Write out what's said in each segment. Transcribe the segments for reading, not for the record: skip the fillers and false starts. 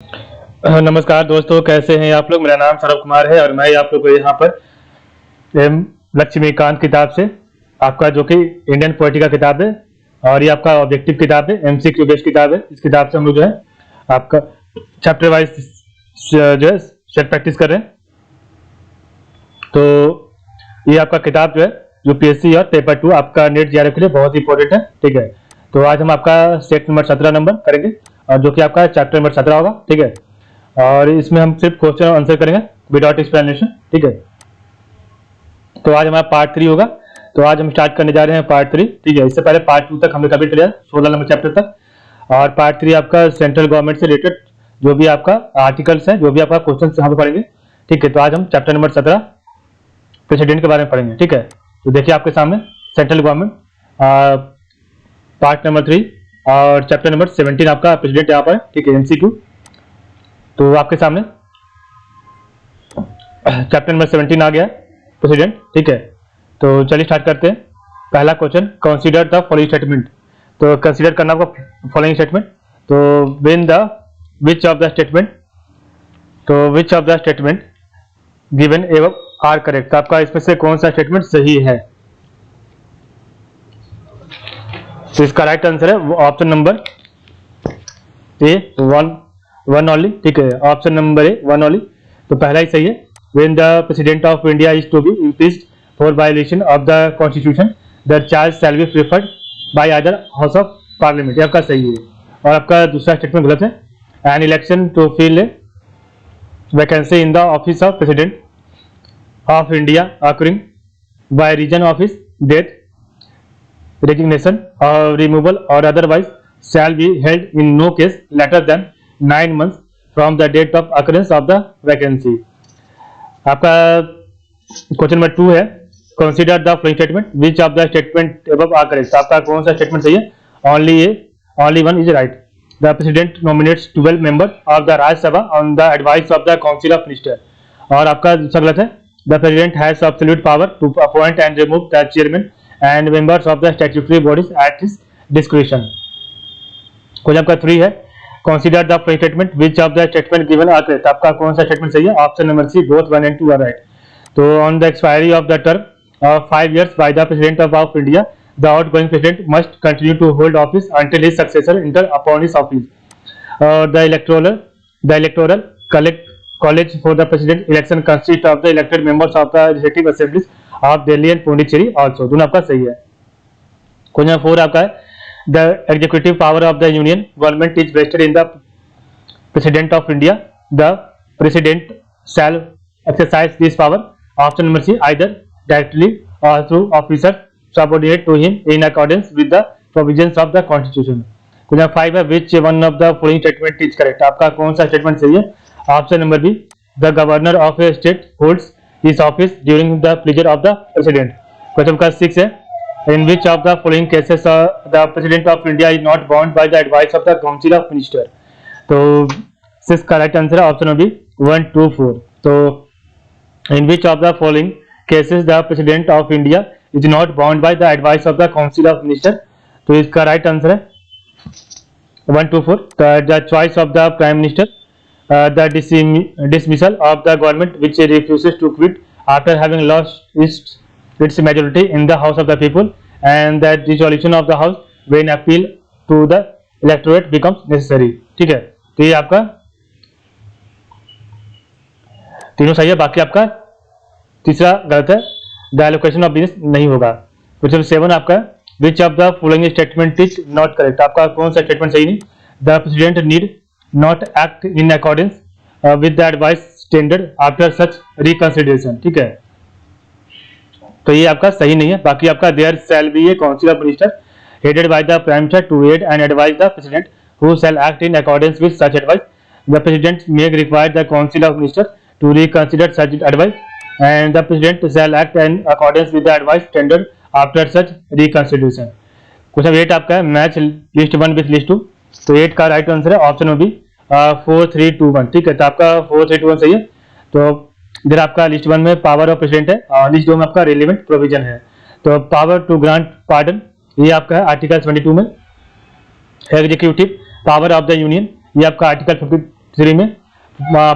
नमस्कार दोस्तों, कैसे हैं आप लोग। मेरा नाम सौरभ कुमार है और मैं आप लोग को यहाँ पर लक्ष्मीकांत किताब से आपका जो कि इंडियन पोइट्री का किताब है और ये आपका ऑब्जेक्टिव किताब है, एमसीक्यू बेस्ड किताब है। इस किताब से हम लोग जो है आपका चैप्टर वाइज जो है सेट प्रैक्टिस कर रहे हैं। तो ये आपका किताब जो है यूपीएससी और पेपर 2 आपका नेट जीआरएफ के लिए बहुत ही इंपॉर्टेंट है। ठीक है, तो आज हम आपका सेट नंबर 17 नंबर करेंगे और जो कि आपका चैप्टर नंबर 17 होगा। ठीक है, और इसमें हम सिर्फ क्वेश्चन आंसर करेंगे विदाउट एक्सप्लेनेशन। ठीक है, तो आज हमारा पार्ट 3 होगा। तो आज हम स्टार्ट करने जा रहे हैं पार्ट 3। ठीक है, इससे पहले पार्ट 2 तक हमने कंप्लीट किया 16 नंबर चैप्टर तक, और पार्ट 3 आपका सेंट्रल गवर्नमेंट से रिलेटेड जो भी आपका आर्टिकल्स है, जो भी आपका क्वेश्चन यहाँ पे पढ़ेंगे। ठीक है, तो आज हम चैप्टर नंबर 17 प्रेसिडेंट के बारे में पढ़ेंगे। ठीक है, तो देखिए आपके सामने सेंट्रल गवर्नमेंट पार्ट नंबर 3 और चैप्टर नंबर 17 आपका प्रेसिडेंट यहाँ पर है। ठीक है, एमसीक्यू। तो आपके सामने चैप्टर नंबर 17 आ गया प्रेसिडेंट। ठीक है, तो चलिए स्टार्ट करते हैं। पहला question, consider the following statement. तो कंसीडर करना आपका फॉलोइंग स्टेटमेंट। तो when the which of the statement, तो which of the statement given एवं आर करेक्ट। आपका इसमें से कौन सा स्टेटमेंट सही है। तो इसका राइट आंसर है option number A, one only. ठीक है, option number A, one only. तो पहला ही सही है। When the president of India is to be impeached for violation of the constitution, the charge shall be preferred by other house of parliament. ये आपका सही है। और आपका दूसरा स्टेटमेंट गलत है। An election to fill a vacancy in the office of president of India occurring by reason of his death, resignation or removal or otherwise shall be held in no case later than 9 months from the date of occurrence of the vacancy। आपका question number 2 है, consider the following statement which of the statement above are correct. आपका कौन सा statement सही है। Only one is right. The president nominates 12 members of the Rajya Sabha on the advice of the council of minister. और आपका दूसरा गलत है। The president has absolute power to appoint and remove the chairman and members of the statutory bodies at his description. Question आपका 3 है, consider the following statement which of the statement given are correct. आपका कौन सा statement सही है। Option number C, both 1 and 2 are right. तो on the expiry of the term of 5 years by the president of India, the outgoing president must continue to hold office until his successor enter upon his office। The electoral college for the president election consists of the elected members of the legislative assemblies of Delhi and Pondicherry also। दोनों आपका सही है। Question 4 आपका है, the executive power of the union government is vested in the president of India। The president shall exercise this power। Option number C, either directly or through officers subordinate to him in accordance with the provisions of the constitution। Question 5 है, which one of the following statement is correct। आपका कौन सा statement सही है। Option number B, the governor of a state holds his office during the pleasure of the president. Question का 6 है, in which of the following cases the president of India is not bound by the advice of the council of minister. तो 6 का right answer है option number B, 1, 2, 4। तो in which of the following cases the president of India is not bound by the advice of the council of minister. तो इसका right answer है 1, 2, 4। The choice of the prime minister, the dismissal of the government which refuses to quit after having lost its majority in the House of the People, and the dissolution of the House when appeal to the electorate becomes necessary। ठीक है, तो ये आपका तीनों सही है। बाकी आपका तीसरा गलत है, द एलोकेशन ऑफ बिजनेस नहीं होगा। क्वेश्चन 7 आपका, विच of the following statement is not correct. आपका कौन सा स्टेटमेंट सही नहीं। The president need not act in accordance with the advice tendered after such reconsideration। ठीक है, तो ये आपका सही नहीं है। बाकी आपका there shall be a council of minister headed by the prime minister to aid and advise the president who shall act in accordance with such advice। The president may require the council of minister to reconsider such advice and the president shall act in accordance with the advice tendered after such reconsideration। Question 8 आपका है, match list 1 with list 2। तो 8 का right answer है option number B, 4, 3, 2, 1। ठीक है, तो आपका 4, 3, 2, 1 सही है। तो इधर आपका लिस्ट 1 में पावर ऑफ प्रेसिडेंट है और लिस्ट 2 में आपका रिलेवेंट प्रोविजन है। तो पावर टू ग्रांट पार्डन ये आपका है आर्टिकल 22 में। Executive power of the union ये आपका आर्टिकल 53 में,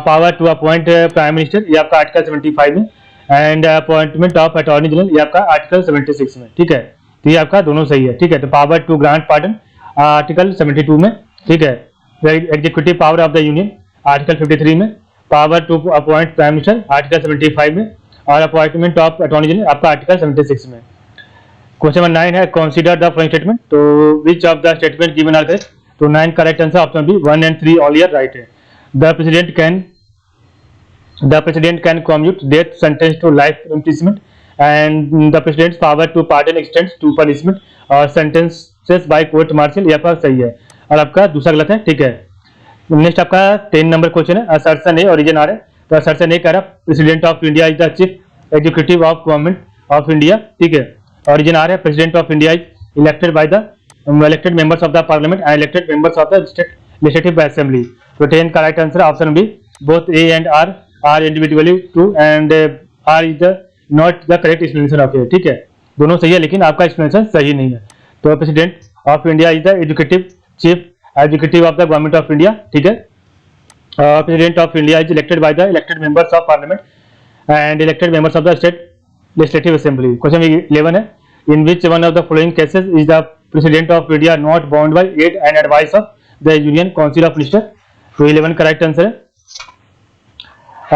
power to appoint prime minister ये आपका आर्टिकल 75 में, and appointment of attorney general ये आपका आर्टिकल 76 में, ठीक है। तो ये आपका दोनों सही है, ठीक है। तो power to grant pardon article 72 में, ठीक है। Executive power of the union article 53 में, power to appoint prime minister article 75 में, और अपॉइंटमेंट ऑफ अटॉर्नी जनरल आपका आर्टिकल 76 में। क्वेश्चन नंबर 9 है कंसीडर द फॉलोइंग स्टेटमेंट, तो which of the statement given are correct. तो 9 correct answer option B 1 and 3 all are right है। द president can commute death sentence to life imprisonment, and the president's power to pardon extends to punishment और sentences by court martial ये आपका सही है, और आपका दूसरा गलत है, ठीक है। नेक्स्ट आपका 10 नंबर क्वेश्चन है, असर्शन ए ओरिजिन आर है। तो असर्शन ए कह रहा president of India is the chief executive of government of India, ठीक है। ओरिजिन आर है president of India is elected by the elected members of the parliament and elected members of the state legislative assembly। तो 10 correct answer option B both A and R are individually true and R is the not the correct explanation of A, ठीक है। दोनों सही है लेकिन आपका explanation सही नहीं है। तो president of India is the executive chief executive of the government of India, ठीक है। President of India is elected by the elected members of parliament and elected members of the state legislative assembly. Question 11 है, in which one of the following cases is the president of India not bound by aid and advice of the union council of minister. तो 11 correct answer है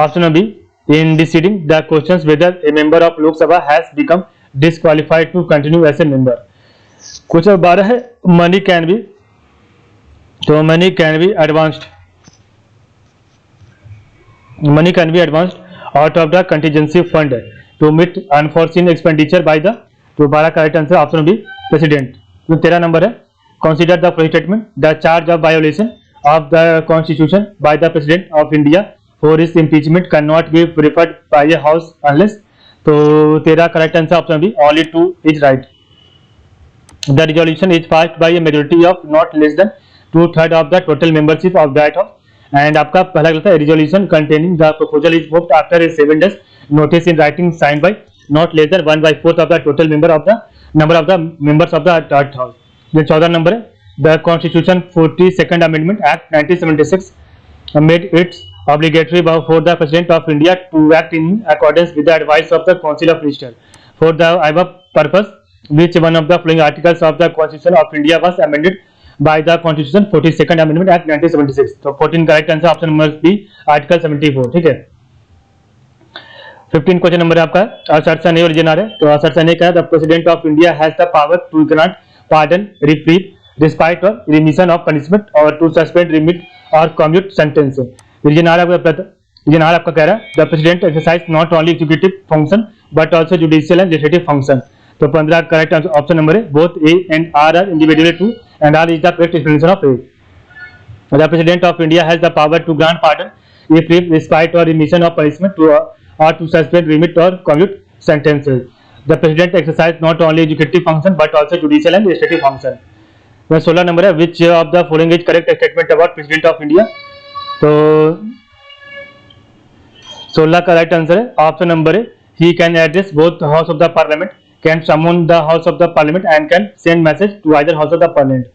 option B in deciding the questions whether a member of Lok Sabha has become disqualified to continue as a member। Question 12 है, money can be, तो money can be advanced out of the contingency fund to meet unforeseen expenditure by the, तो 12 correct answer option B president. तो 13 number है, consider the following statement, the charge of violation of the constitution by the president of India for his impeachment cannot be preferred by a house unless, तो 13 correct answer option B only 2 is right। The resolution is passed by a majority of not less than 2/3 of the total membership of that house, and आपका पहला गलत है, resolution containing the proposal is moved after a 7 days notice in writing signed by not less than 1/4 of the total number of the members of the third house। ये 14 number है, the Constitution 42nd Amendment Act 1976 made it obligatory for the President of India to act in accordance with the advice of the Council of Ministers for the above purpose, which one of the following articles of the Constitution of India was amended by the Constitution 42nd Amendment Act 1976। तो 14 correct answer option number B article 74, ठीक है। 15 question number है आपका, assertion A origin are है। तो assertion A का the president of India has the power to grant pardon, reprieve, despite और remission of punishment और टू सस्पेंड, रिमिट और कम्यूट सेंटेंस। रीजन आर आपका कह रहा है the president exercise not only executive function but also judicial and legislative function. तो 15 correct option number है, both A and R are individually true and R is the correct explanation of A. The president of India has the power to grant pardon, reprieve, despite और remission of punishment to suspend, remit और commute sentences. The president exercise not only executive function but also judicial and legislative function. 16 number है, which of the following is correct statement about president of India. तो 16 का right answer है option number है, he can address both house of the parliament, can summon the house of the parliament and can send message to either house of the parliament.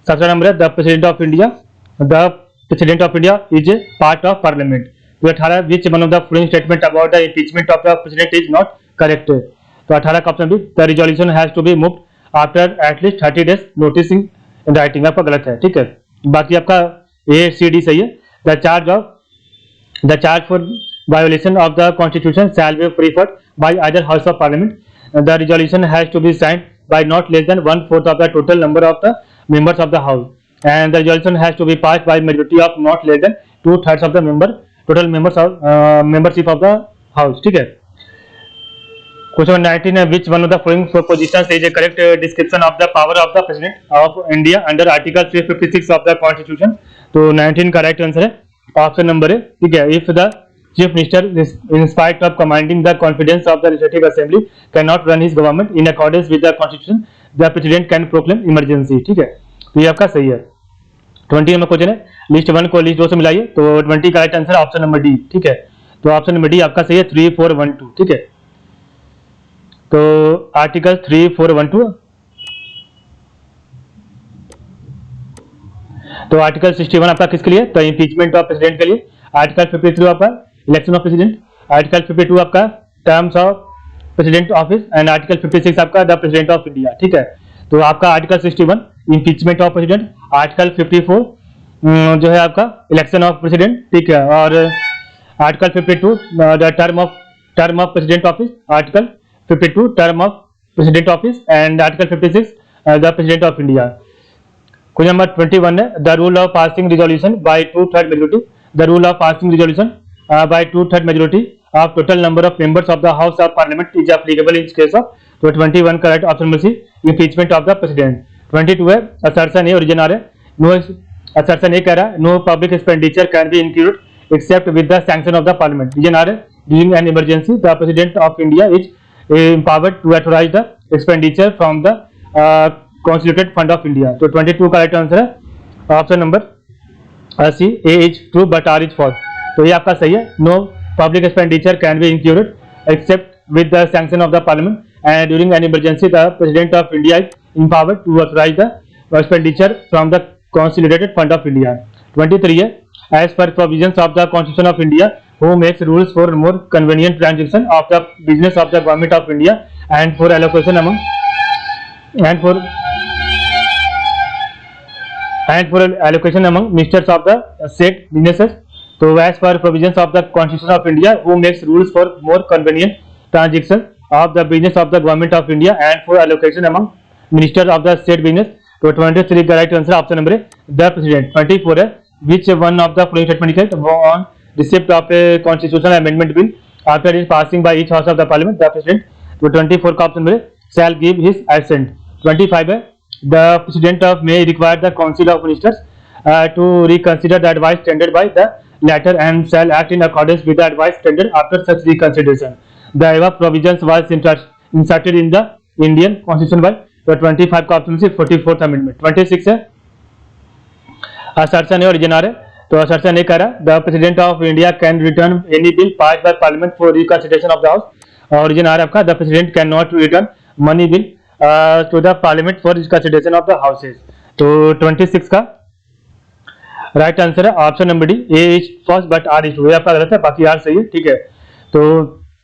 17 number है, the president of India is a part of parliament. तो 18 which one of the following statement about the impeachment of the president is not correct. तो 18 का option B the resolution has to be moved after at least 30 days noticing in writing, आपका गलत है, ठीक है। बाकी आपका ए सी डी सही है। The charge for violation of the constitution shall be preferred by either house of parliament. The resolution has to be signed by not less than 1/4 of the total number of the members of the house, and the resolution has to be passed by majority of not less than 2/3 of the total members of membership of the house, ठीक है। Question 19 है, which one of the following propositions is a correct description of the power of the president of India under article 356 of the constitution। तो 19 का right answer है option number है, ठीक है। If the Chief Minister, in spite of commanding the confidence of the Legislative Assembly, cannot run his government in accordance with the Constitution, the President can proclaim emergency, ठीक है। तो ये आपका सही है। 20 नंबर क्वेश्चन है, लिस्ट 1 को list 2 से मिलाइए। तो 20 का right answer option number D, ठीक है। तो ऑप्शन नंबर डी आपका सही है, 3412, ठीक है। तो आर्टिकल 3412, तो आर्टिकल 61 आपका किसके लिए, तो इम्पीचमेंट ऑफ प्रेसिडेंट के लिए। आर्टिकल 53 आपका इलेक्शन ऑफ प्रेसिडेंट। आर्टिकल 52 आपका terms of president office and article 56 आपका द प्रेसिडेंट ऑफ इंडिया, ठीक है। तो आपका article 61 impeachment of president, article 54 जो है आपका इलेक्शन ऑफ प्रेसिडेंट, ठीक है। और article 52 the term of president office, article 52 term of president office and article 56 the president of India. Question number 21 है the rule of passing resolution by 2/3 majority, the rule of passing resolution by 2/3 majority of total number of members of the House of Parliament is applicable in case of, तो 21 correct option में सी impeachment of the president। 22 है assertion A origin आ रहा है, no assertion A कह रहा है no public expenditure can be included except with the sanction of the parliament, reason आ रहा है during an emergency the president of India is empowered to authorize the expenditure from the constituted fund of India। तो 22 correct answer है option number C, A is true but R is false। तो ये आपका सही है, no public expenditure can be included except with the sanction of the parliament and during an emergency the president of India is empowered to authorize the expenditure from the consolidated fund of India। 23 है as per provisions of the constitution of India who makes rules for more convenient transaction of the business of the government of India and for allocation among ministers of the state businesses। तो as per provisions of the Constitution of India who makes rules for more convenient transaction of the business of the government of India and for allocation among ministers of the state business। तो 23 correct answer option number the president। 24 है which one of the following statement is correct on receipt of a constitutional amendment bill after its passing by each house of the parliament the president। तो 24 का option number shall give his assent। 25 है the president of may require the council of ministers to reconsider the advice tendered by the latter and shall act in accordance with the advice tendered after such reconsideration। The above provisions was inserted in the Indian Constitution by the 25 का option से 44th amendment. 26 है assertion है origin आ रहा है, तो assertion ये कह रहा है the president of India can return any bill passed by parliament for reconsideration of the house। Origin आ रहा है आपका the president cannot return money bill to the parliament for reconsideration of the houses। तो 26 का right answer है option number D, A is first but R is true. आपका गलत है, बाकी आर सही है, ठीक है। तो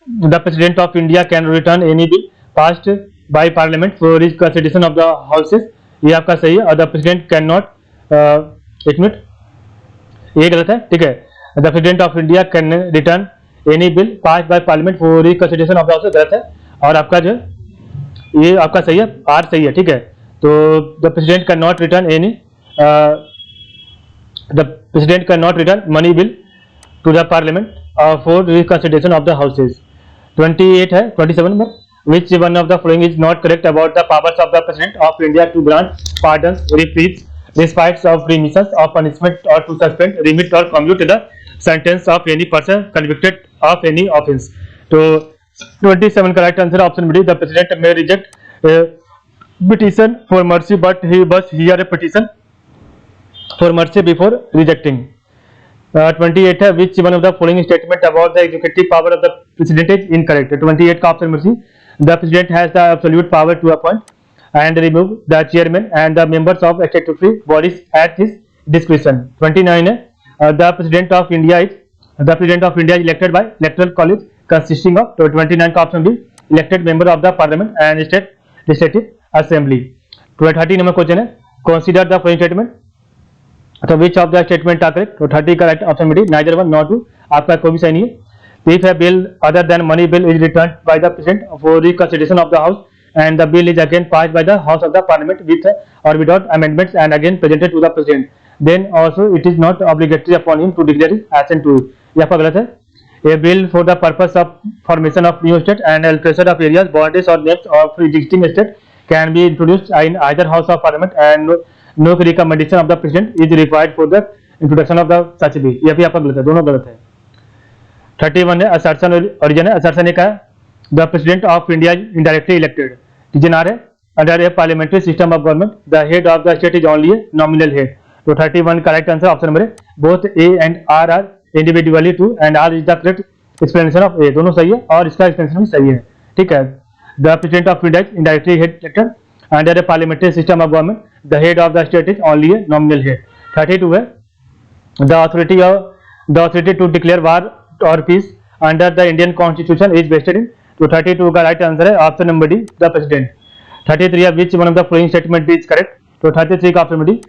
the president of India can return any bill passed by parliament for reconsideration of the houses, ये आपका सही है। और द प्रेसिडेंट कैन नॉट, एक मिनट, ये गलत है, ठीक है। The president of India can return any bill passed by parliament for reconsideration of the houses गलत है। और आपका जो ये आपका सही है, आर सही है, ठीक है। तो the president can not return any the president cannot return money bill to the parliament for reconsideration of the houses। 28 है 27 में which one of the following is not correct about the powers of the president of India to grant pardons, reprieves, respites of remissions of punishment or to suspend, remit or commute the sentence of any person convicted of any offence। तो 27 correct answer option B, the president may reject a petition for mercy but he must hear a petition for mercy before rejecting। 28 है which one of the following statement about the executive power of the president is incorrect। 28 का option mercy the president has the absolute power to appoint and remove the chairman and the members of statutory bodies at his discretion। 29 है the president of India is elected by electoral college consisting of, तो 29 का option B elected member of the parliament and state legislative assembly। 30 number question है consider the following statement, तो which of the statement are correct. तो 30 का right option B neither one not two, आपका कोई भी सही नहीं है। If a bill other than money bill is return by the president for reconsideration of the house and the bill is again passed by the house of the parliament with और without amendments and again presented to the president then also it is not obligatory upon him to declare his assent to it, ये आपका गलत है। A bill for the purpose of formation of new state and allocation of areas boundaries और names of existing state can be introduced in either house of parliament and no recommendation of the president is required for the introduction of the such bill, ये भी आपका गलत है, दोनों गलत है। 31 है असर्शन ओरिजिन है, असर्शन का the president of India indirectly elected, reason R है under a parliamentary system of government the head of the state is only a nominal head. तो 31 करेक्ट आंसर ऑप्शन नंबर है, both A and R are individually true and R is the correct explanation of A, दोनों सही है और इसका explanation भी सही है, ठीक है। The president of India is indirectly head elected under a parliamentary system of government the head of the state is only a nominal head. 32 है the authority to declare war और peace under the Indian constitution is vested in. तो 32 का right answer है option number D the president. 33 है which one of the following statement is correct. तो 33 का option number D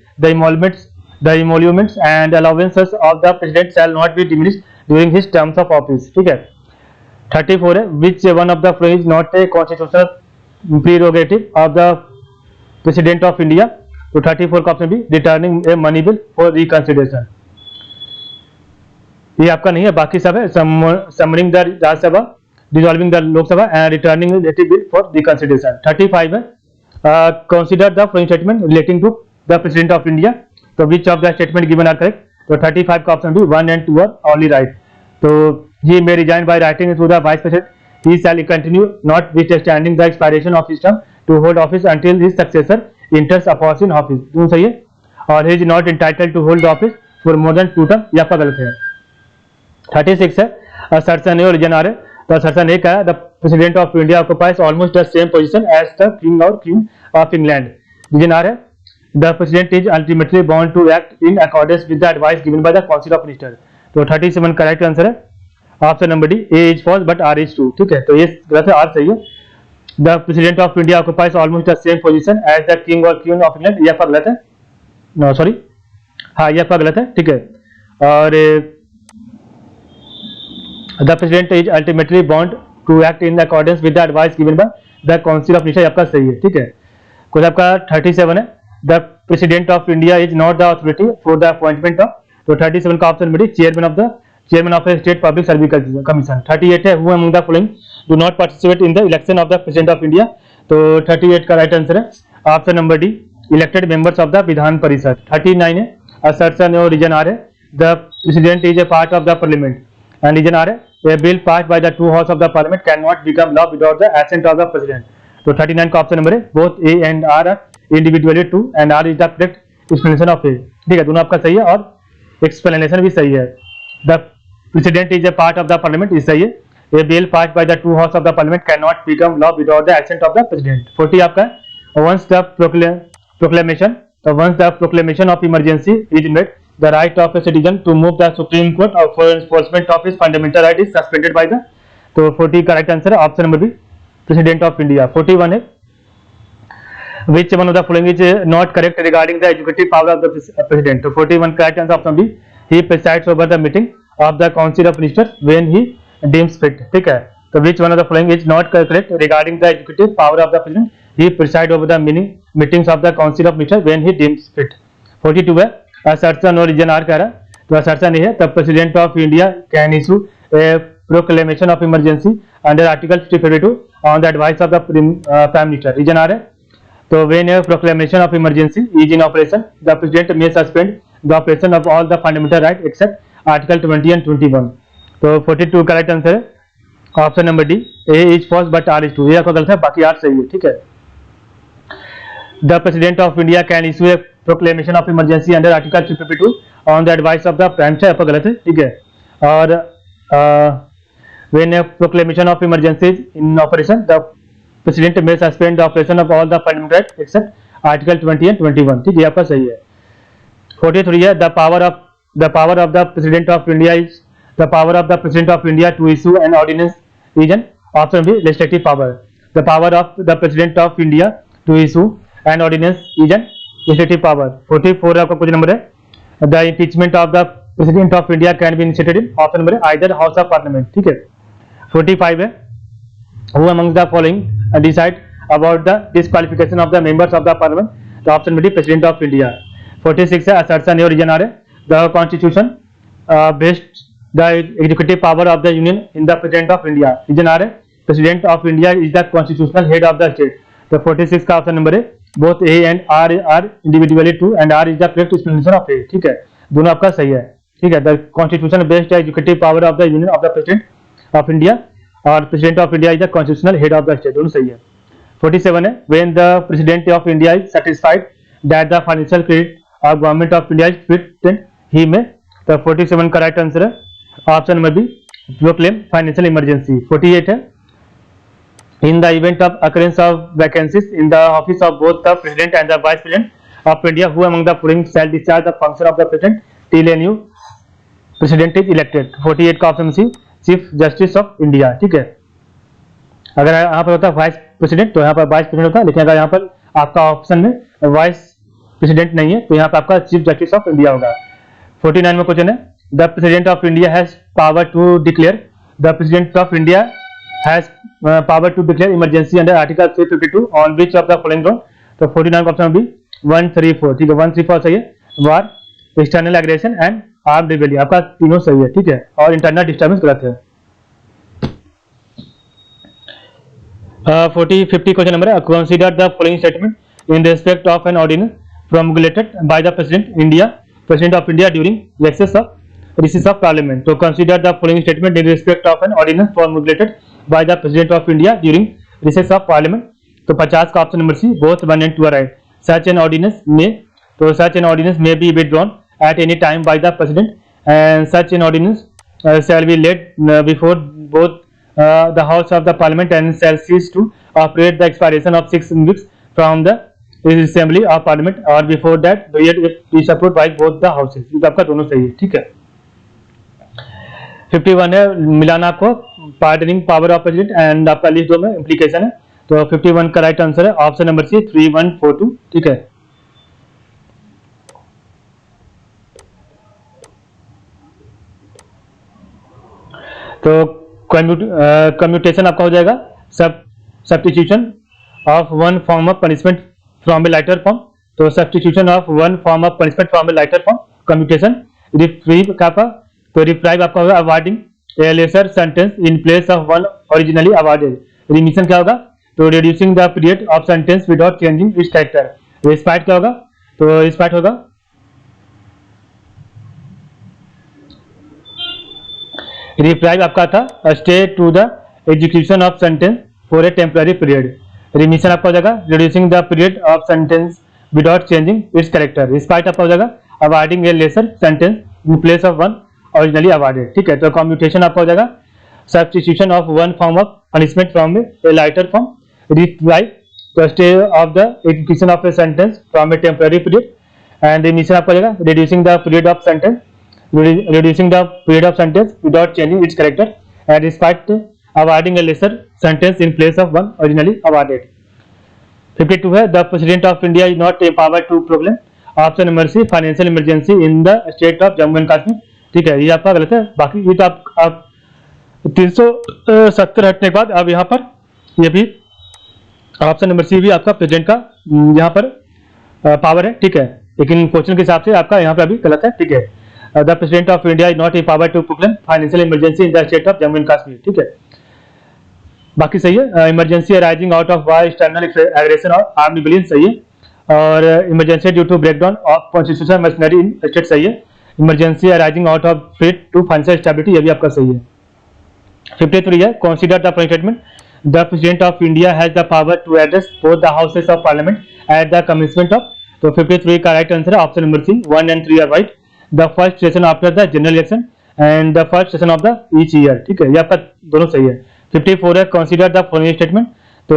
the emoluments and allowances of the president shall not be diminished during his terms of office. ठीक है। 34 है which one of the following is not a constitutional prerogative of the president of India. तो 34 का option B returning a money bill for reconsideration. ये आपका नहीं है, बाकी सब है summoning the Rajya Sabha, dissolving the Lok Sabha and returning relative bill for reconsideration. 35 है consider the following statement relating to the president of India. तो which of the statement given are correct. तो 35 का option B 1 and 2 are only right. तो he may resign by writing to the vice president. He shall continue notwithstanding the expiration of his term to hold office until his successor enters office in office. दोनों सही है। और he is not entitled to hold the office for more than 2 term, ये आपका गलत है। 36 है assertion A और region R है। तो assertion A का है the president of India occupies almost the same position as the king or queen of England. region R है the president is ultimately bound to act in accordance with the advice given by the council of ministers. तो 37 correct answer है option number D A is false but R is true. ठीक है। तो ये गलत है, R सही है। The president of India occupies almost the same position as the king और क्वीन ऑफ इंग्लैंड, ये आपका गलत है। नो सॉरी, हाँ ये आपका गलत है। ठीक है। और the president is ultimately bound to act in accordance with the advice given by the council of minister, आपका सही है। ठीक है। कुछ आपका 37 है the president of India is not the authority for the appointment of. तो 37 का option B chairman of the state public service commission. 38 है who among the following do not participate in the election of the president of India. तो 38 का right answer है option number D elected members of the Vidhan Parishad. 39 है assertion और reason R है the president is a part of the parliament and reason R है a bill pass by the two house of the parliament can not become law without the assent of the president. तो 39 का option number है both A and R are individually true and R is the correct explanation of A. ठीक है, दोनों आपका सही है और एक्सप्लेनेशन भी सही है। The president is a part of the parliament is सही है। A bill passed by the two house of the parliament can not become law without the assent of the president. 40 आपका है once the proclamation of emergency is made the right of a citizen to move the supreme court और for enforcement of his fundamental right is suspended by the. तो 40 का right answer है option number B president of India. 41 है which one of the following is not correct regarding the executive power of the president। तो 41 correct answer option B he presides over the meeting of the council of ministers when he deems fit। ठीक है। तो which one of the following is not correct regarding the executive power of the president he presides over the meetings of the council of ministers when he deems fit। 42 है assertion और region R कह रहा है। तो assertion ये है the president of India can issue a proclamation of emergency under article 52 on the advice of the prime minister। region R है तो when a proclamation of emergency is in operation, the president may suspend the operation of all the fundamental rights except Article 20 and 21। तो 42 का right answer है option number D A is false but R is true, ये आपका गलत है, बाकी are सही है। ठीक है। The president of India can issue A proclamation of emergency under article 352 on the advice of the prime minister, आपका गलत है। ठीक है। और when a proclamation of emergency is in operation, the president may suspend the operation of all the fundamental rights except article 20 and 21। ठीक है, आपका सही है। 43 है the power of the president of India to issue an ordinance is an option B legislative power। the power of the president of India to issue an ordinance is an legislative power। 44 आपका कुछ number है the impeachment of the president of India can be initiated in option number है either house of parliament। ठीक है। 45 है who among the following decide about the disqualification of the members of the parliament। तो option में D president of India. 46 है assertion और reason आ रहे the constitution based the executive power of the union in the president of India। Reason आ रहे president of India is the constitutional head of the state। तो 46 का option number है both A and R are individually true and R is the correct explanation of A। ठीक है, दोनों आपका सही है। ठीक है। the constitution based the executive power of the union of the president of India और president of India is the constitutional head of the state, दोनों सही है। 47 है when the president of India is satisfied that the financial credit of government of India is fit ही में। तो 47 का right answer है option number B proclaim financial emergency. 48 है in the event of occurrence of vacancies in the office of both the president and the vice president of India who among the following shall discharge the function of the president till a new president is elected. 48 का option C chief justice of India. ठीक है, अगर यहाँ पर होता है vice president तो यहाँ पर वाइस प्रेसिडेंट होता है, लेकिन अगर यहाँ पर आपका ऑप्शन में वाइस प्रेसिडेंट नहीं है तो यहाँ पर आपका चीफ जस्टिस ऑफ इंडिया होगा। 49 में क्वेश्चन है the president of India has power to declare the president of India has power to declare emergency under article 352 on which of the following ground. तो 49 का ऑप्शन भी 134। ठीक है, 134 सही है। War, external aggression and armed rebellion, आपका तीनों सही है। ठीक है, और इंटरनल डिस्टर्बेंस गलत है। 50 क्वेश्चन नंबर है consider the following statement in respect of an ordinance promulgated by the president of India during recess of parliament. तो consider the following statement in respect of an ordinance promulgated by the president of India during recess of parliament. तो 50 का option number C both 1 and 2 are right. Such an ordinance may be withdrawn at any time by the president and such an ordinance shall be laid before both the house of the parliament and shall cease to operate the expiration of 6 weeks from the assembly of parliament or before that period if disapproved by both the houses। तो आपका दोनों सही है। ठीक है, 51 है मिलाना आपको pardoning power of president and आपका लिस्ट 2 में इंप्लीकेशन है। तो 51 का राइट आंसर है ऑप्शन नंबर सी 3142। ठीक है, तो कम्यूटेशन आपका हो जाएगा substitution of one form of punishment from a lighter form. तो substitution of one form of punishment from a lighter form, commutation. Reprieve का तो रिप्राइव आपका होगा awarding a lesser sentence in place of one originally awarded. Remission क्या होगा, तो reducing the period of sentence without changing its character. Respite क्या होगा, तो रिस्पाइट होगा रिप्राइव आपका था stay to the execution of sentence for a temporary period. Remission आपका हो जाएगा reducing the period of sentence without changing its character. Respite आपका हो जाएगा awarding a lesser sentence in place of one originally awarded. ठीक है, तो commutation आपका हो जाएगा substitution of one form of punishment from a lighter form. Reprieve तो stay of the execution of a sentence from a temporary period and remission आपका हो जाएगा reducing the period of sentence without changing its character and respite awarding a lesser sentence in place of one originally awarded। 52 है the president of India is not empowered to proclaim। Option number C financial emergency in the state of Jammu and Kashmir. ठीक है, ये आपका गलत है। बाकी ये तो आप 370 हटने के बाद अब यहाँ पर ये भी ऑप्शन नंबर सी भी आपका प्रेसिडेंट का यहाँ पर पावर है। ठीक है, लेकिन क्वेश्चन के हिसाब से आपका यहाँ पर अभी गलत है। ठीक है, the president of India is not empowered to proclaim financial emergency in the state of Jammu and Kashmir. ठीक है, बाकी सही है। Emergency arising out of war, external aggression और आर्म्ड रिबेलियन सही है। और emergency due to breakdown of constitutional machinery in state सही है। Emergency arising out of threat to financial stability ये भी आपका सही है। 53 है consider the following statement the president of India has the power to address both the houses of parliament at the commencement of. तो 53 का राइट आंसर है option number C 1 and 3 are right. The first session after the general election and the first session of the each year. ठीक है, ये आपका दोनों सही है। 54 है कंसीडर द फॉलोइंग स्टेटमेंट। तो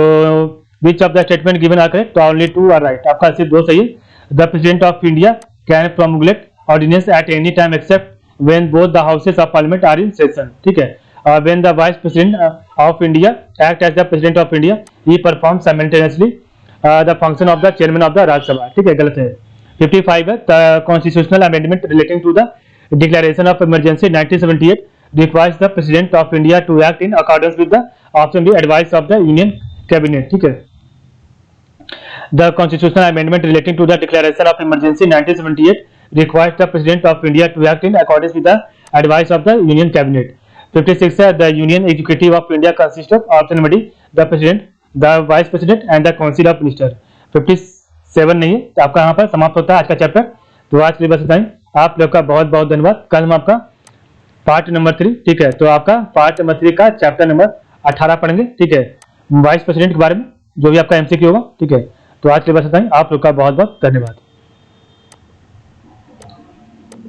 which of the statement given are correct, तो ओनली 2 आर राइट। आपका सिर्फ 2 सही है। The president of India can promulgate ordinance at any time except when both the houses of parliament are in session. ठीक है, when the vice president of India act as the president of India he perform simultaneously the function of the chairman of the Rajya Sabha. ठीक है, गलत है। 55 है the constitutional amendment relating to the declaration of emergency 1978 requires the president of India to act in accordance with the option B advice of the Union Cabinet। ठीक है, the constitutional amendment relating to the declaration of emergency 1978 requires the president of India to act in accordance with the advice of the Union Cabinet। 56 है the Union Executive of India consists of option number D the president, the vice president and the council of minister। 57 नहीं है, तो आपका यहाँ पर समाप्त होता है आज का चैप्टर। तो आज के लिए बस इतना ही। आप लोग का बहुत बहुत धन्यवाद। कल हम आपका पार्ट नंबर 3, ठीक है, तो आपका पार्ट नंबर 3 का चैप्टर नंबर 18 पढ़ेंगे। ठीक है, वाइस प्रेसिडेंट के बारे में जो भी आपका एमसीक्यू होगा। ठीक है, तो आज के लिए बस इतना ही। आप लोग का बहुत बहुत धन्यवाद।